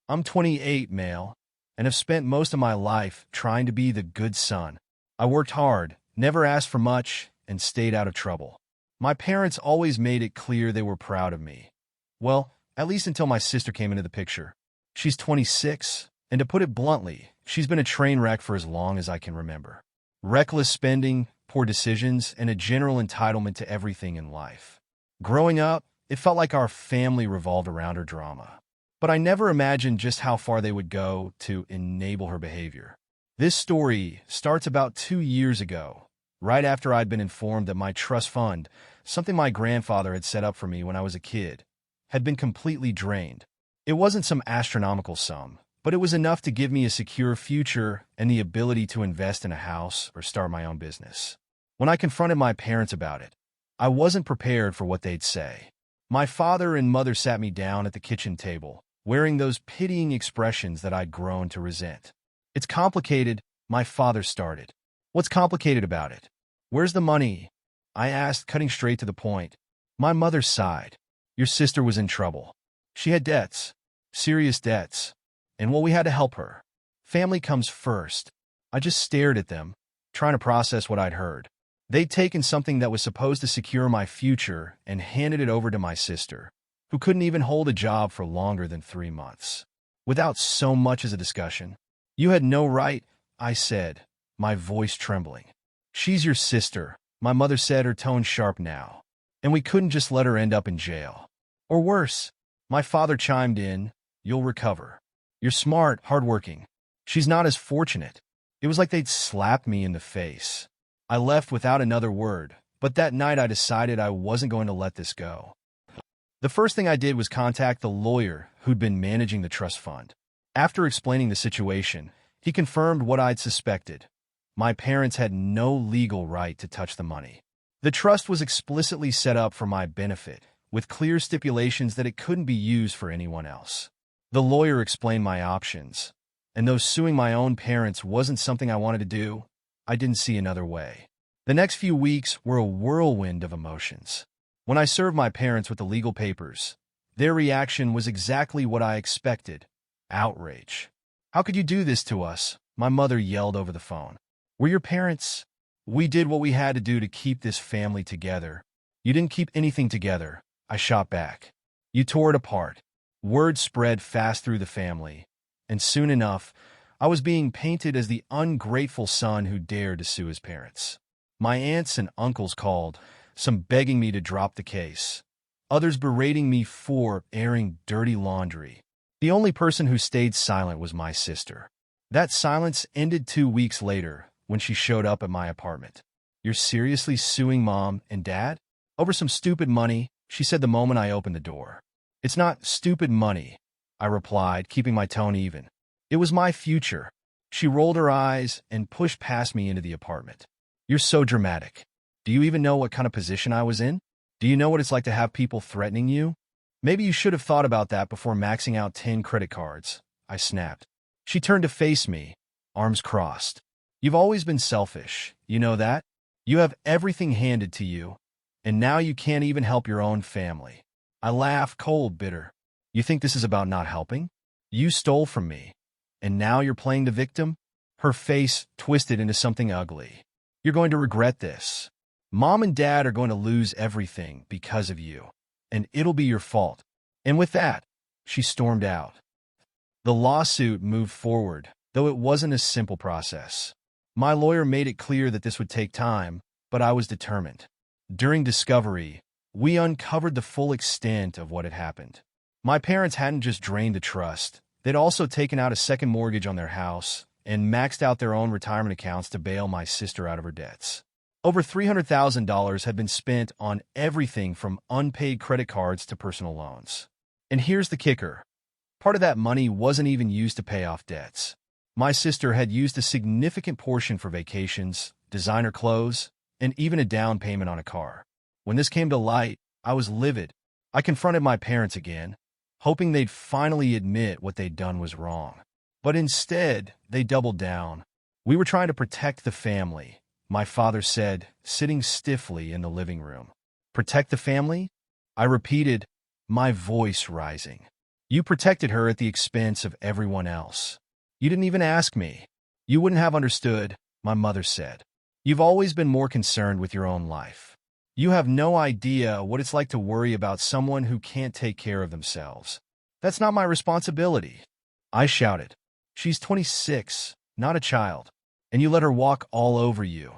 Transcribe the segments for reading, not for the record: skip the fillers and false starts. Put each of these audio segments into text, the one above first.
I'm 28, male, and have spent most of my life trying to be the good son. I worked hard, never asked for much, and stayed out of trouble. My parents always made it clear they were proud of me. Well, at least until my sister came into the picture. She's 26, and to put it bluntly, she's been a train wreck for as long as I can remember. Reckless spending, poor decisions, and a general entitlement to everything in life. Growing up, it felt like our family revolved around her drama. But I never imagined just how far they would go to enable her behavior. This story starts about 2 years ago, right after I'd been informed that my trust fund, something my grandfather had set up for me when I was a kid, had been completely drained. It wasn't some astronomical sum, but it was enough to give me a secure future and the ability to invest in a house or start my own business. When I confronted my parents about it, I wasn't prepared for what they'd say. My father and mother sat me down at the kitchen table, wearing those pitying expressions that I'd grown to resent. "It's complicated," my father started. "What's complicated about it? Where's the money?" I asked, cutting straight to the point. My mother sighed. "Your sister was in trouble. She had debts, serious debts, and well, we had to help her. Family comes first." I just stared at them, trying to process what I'd heard. They'd taken something that was supposed to secure my future and handed it over to my sister, who couldn't even hold a job for longer than 3 months. Without so much as a discussion. "You had no right," I said, my voice trembling. "She's your sister," my mother said, her tone sharp now. "And we couldn't just let her end up in jail. Or worse," my father chimed in, "you'll recover. You're smart, hardworking. She's not as fortunate." It was like they'd slapped me in the face. I left without another word, but that night I decided I wasn't going to let this go. The first thing I did was contact the lawyer who'd been managing the trust fund. After explaining the situation, he confirmed what I'd suspected. My parents had no legal right to touch the money. The trust was explicitly set up for my benefit, with clear stipulations that it couldn't be used for anyone else. The lawyer explained my options, and though suing my own parents wasn't something I wanted to do, I didn't see another way. The next few weeks were a whirlwind of emotions. When I served my parents with the legal papers, their reaction was exactly what I expected: outrage. "How could you do this to us?" my mother yelled over the phone. "We're your parents. We did what we had to do to keep this family together." "You didn't keep anything together," I shot back. "You tore it apart." Word spread fast through the family, and soon enough, I was being painted as the ungrateful son who dared to sue his parents. My aunts and uncles called, some begging me to drop the case, others berating me for airing dirty laundry. The only person who stayed silent was my sister. That silence ended 2 weeks later when she showed up at my apartment. "You're seriously suing Mom and Dad? Over some stupid money," she said the moment I opened the door. "It's not stupid money," I replied, keeping my tone even. "It was my future." She rolled her eyes and pushed past me into the apartment. "You're so dramatic. Do you even know what kind of position I was in? Do you know what it's like to have people threatening you? Maybe you should have thought about that before maxing out 10 credit cards," I snapped. She turned to face me, arms crossed. "You've always been selfish, you know that? You have everything handed to you, and now you can't even help your own family." I laughed, cold, bitter. "You think this is about not helping? You stole from me, and now you're playing the victim?" Her face twisted into something ugly. "You're going to regret this. Mom and Dad are going to lose everything because of you, and it'll be your fault." And with that, she stormed out. The lawsuit moved forward, though it wasn't a simple process. My lawyer made it clear that this would take time, but I was determined. During discovery, we uncovered the full extent of what had happened. My parents hadn't just drained the trust, they'd also taken out a second mortgage on their house and maxed out their own retirement accounts to bail my sister out of her debts. Over $300,000 had been spent on everything from unpaid credit cards to personal loans. And here's the kicker. Part of that money wasn't even used to pay off debts. My sister had used a significant portion for vacations, designer clothes, and even a down payment on a car. When this came to light, I was livid. I confronted my parents again, hoping they'd finally admit what they'd done was wrong. But instead, they doubled down. "We were trying to protect the family," my father said, sitting stiffly in the living room. "Protect the family?" I repeated, my voice rising. You protected her at the expense of everyone else. You didn't even ask me. You wouldn't have understood, my mother said. You've always been more concerned with your own life. You have no idea what it's like to worry about someone who can't take care of themselves. That's not my responsibility. I shouted. She's 26, not a child, and you let her walk all over you.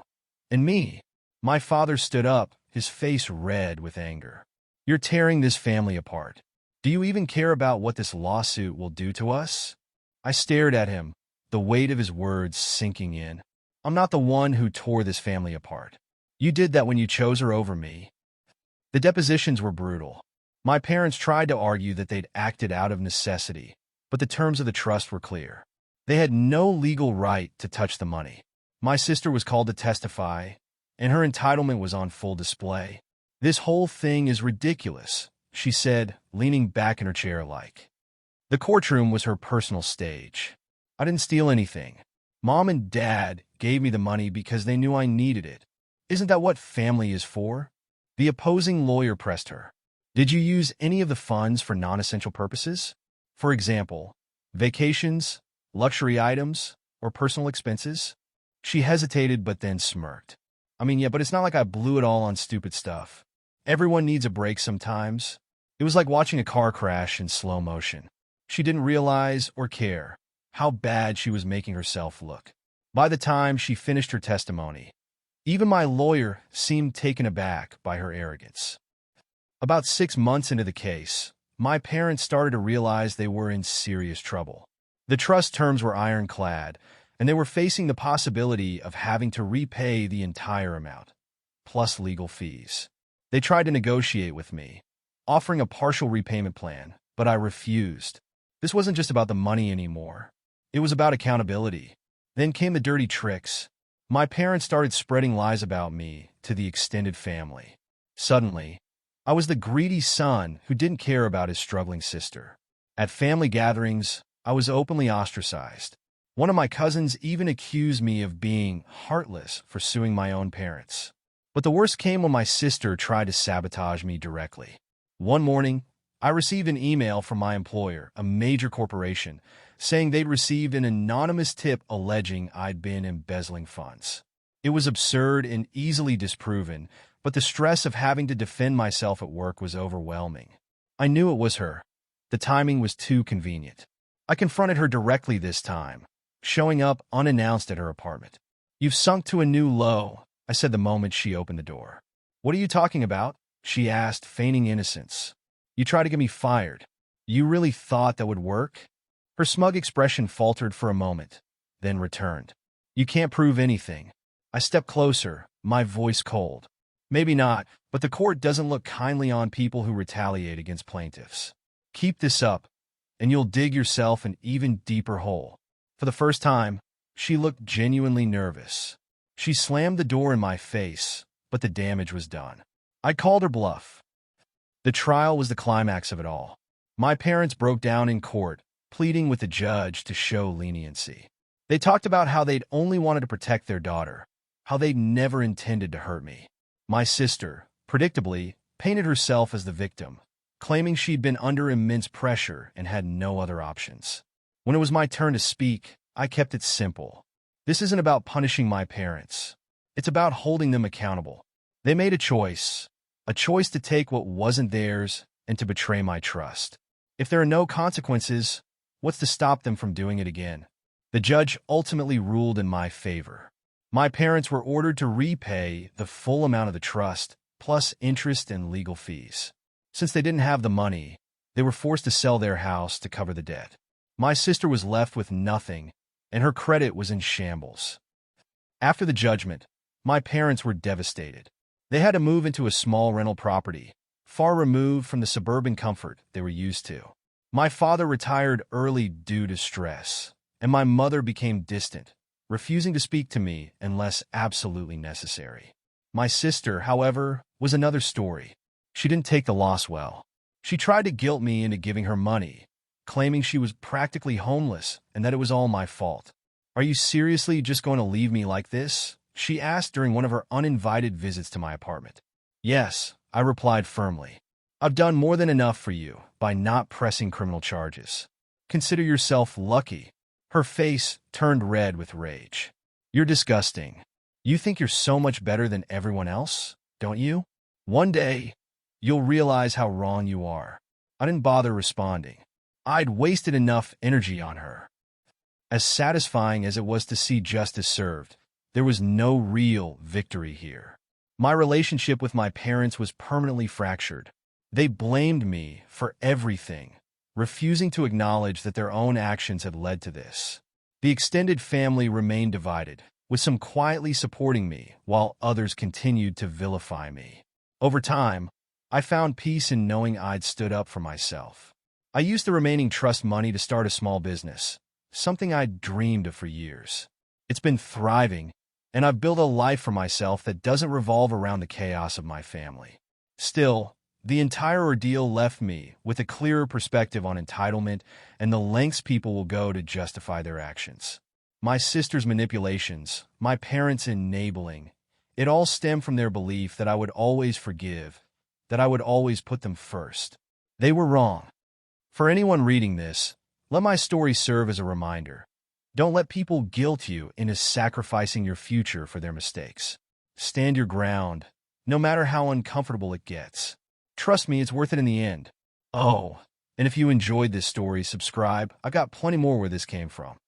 And me. My father stood up, his face red with anger. You're tearing this family apart. Do you even care about what this lawsuit will do to us? I stared at him, the weight of his words sinking in. I'm not the one who tore this family apart. You did that when you chose her over me. The depositions were brutal. My parents tried to argue that they'd acted out of necessity, but the terms of the trust were clear. They had no legal right to touch the money. My sister was called to testify, and her entitlement was on full display. This whole thing is ridiculous, she said, leaning back in her chair like. The courtroom was her personal stage. I didn't steal anything. Mom and Dad gave me the money because they knew I needed it. Isn't that what family is for? The opposing lawyer pressed her. Did you use any of the funds for non-essential purposes? For example, vacations, luxury items, or personal expenses? She hesitated but then smirked. Yeah, but it's not like I blew it all on stupid stuff. Everyone needs a break sometimes. It was like watching a car crash in slow motion. She didn't realize or care how bad she was making herself look. By the time she finished her testimony, even my lawyer seemed taken aback by her arrogance. About 6 months into the case, my parents started to realize they were in serious trouble. The trust terms were ironclad, and they were facing the possibility of having to repay the entire amount, plus legal fees. They tried to negotiate with me, offering a partial repayment plan, but I refused. This wasn't just about the money anymore. It was about accountability. Then came the dirty tricks. My parents started spreading lies about me to the extended family. Suddenly, I was the greedy son who didn't care about his struggling sister. At family gatherings, I was openly ostracized. One of my cousins even accused me of being heartless for suing my own parents. But the worst came when my sister tried to sabotage me directly. One morning, I received an email from my employer, a major corporation, saying they'd received an anonymous tip alleging I'd been embezzling funds. It was absurd and easily disproven, but the stress of having to defend myself at work was overwhelming. I knew it was her. The timing was too convenient. I confronted her directly this time, showing up unannounced at her apartment. You've sunk to a new low, I said the moment she opened the door. What are you talking about? She asked, feigning innocence. You tried to get me fired. You really thought that would work? Her smug expression faltered for a moment, then returned. You can't prove anything. I stepped closer, my voice cold. Maybe not, but the court doesn't look kindly on people who retaliate against plaintiffs. Keep this up, and you'll dig yourself an even deeper hole. For the first time, she looked genuinely nervous. She slammed the door in my face, but the damage was done. I called her bluff. The trial was the climax of it all. My parents broke down in court, pleading with the judge to show leniency. They talked about how they'd only wanted to protect their daughter, how they'd never intended to hurt me. My sister, predictably, painted herself as the victim, claiming she'd been under immense pressure and had no other options. When it was my turn to speak, I kept it simple. This isn't about punishing my parents. It's about holding them accountable. They made a choice to take what wasn't theirs and to betray my trust. If there are no consequences, what's to stop them from doing it again? The judge ultimately ruled in my favor. My parents were ordered to repay the full amount of the trust, plus interest and legal fees. Since they didn't have the money, they were forced to sell their house to cover the debt. My sister was left with nothing, and her credit was in shambles. After the judgment, my parents were devastated. They had to move into a small rental property, far removed from the suburban comfort they were used to. My father retired early due to stress, and my mother became distant, refusing to speak to me unless absolutely necessary. My sister, however, was another story. She didn't take the loss well. She tried to guilt me into giving her money, claiming she was practically homeless and that it was all my fault. Are you seriously just going to leave me like this? She asked during one of her uninvited visits to my apartment. Yes, I replied firmly. I've done more than enough for you by not pressing criminal charges. Consider yourself lucky." Her face turned red with rage. "You're disgusting. You think you're so much better than everyone else, don't you? One day, you'll realize how wrong you are." I didn't bother responding. I'd wasted enough energy on her. As satisfying as it was to see justice served, there was no real victory here. My relationship with my parents was permanently fractured. They blamed me for everything, refusing to acknowledge that their own actions had led to this. The extended family remained divided, with some quietly supporting me while others continued to vilify me. Over time, I found peace in knowing I'd stood up for myself. I used the remaining trust money to start a small business, something I'd dreamed of for years. It's been thriving, and I've built a life for myself that doesn't revolve around the chaos of my family. Still, the entire ordeal left me with a clearer perspective on entitlement and the lengths people will go to justify their actions. My sister's manipulations, my parents' enabling, it all stemmed from their belief that I would always forgive, that I would always put them first. They were wrong. For anyone reading this, let my story serve as a reminder. Don't let people guilt you into sacrificing your future for their mistakes. Stand your ground, no matter how uncomfortable it gets. Trust me, it's worth it in the end. Oh, and if you enjoyed this story, subscribe. I got plenty more where this came from.